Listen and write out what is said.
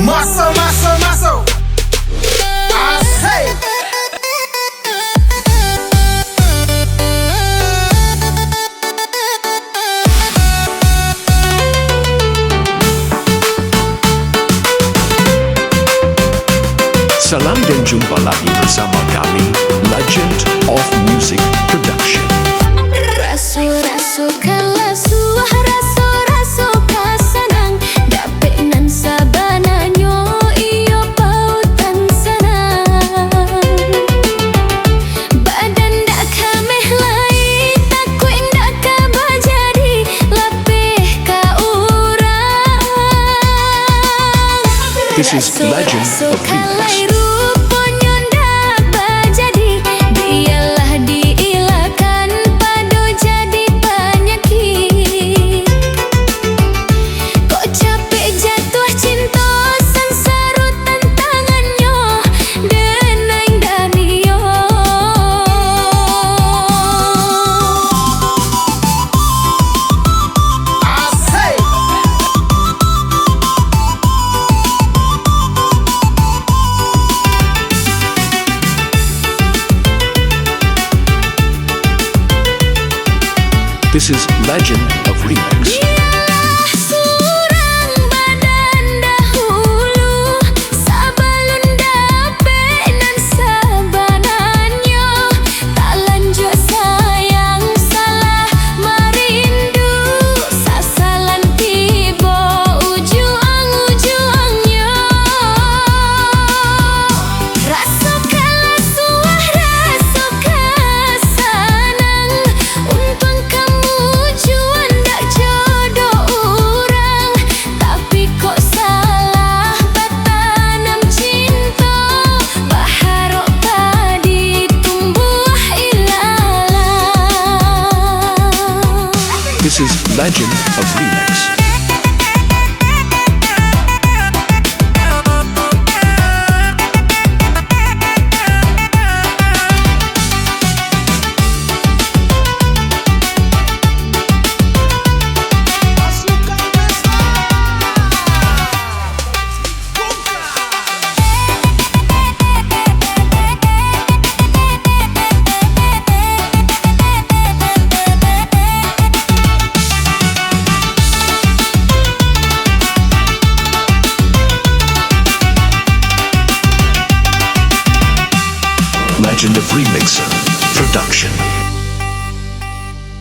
Muscle, muscle, muscle. I say. Salam dan jumpa lagi bersama kami, Legend of Music Production. Raso, raso kan lasuah, raso, raso kasanang, dapet nan sabananyo iyo pautan sanang. Badan dak kameh lai, takut dak kabah jadi lapih ka urang. This is Legend of Remix. This is Legend of Remix. This is Legend of Remix. Legend of Remix Production.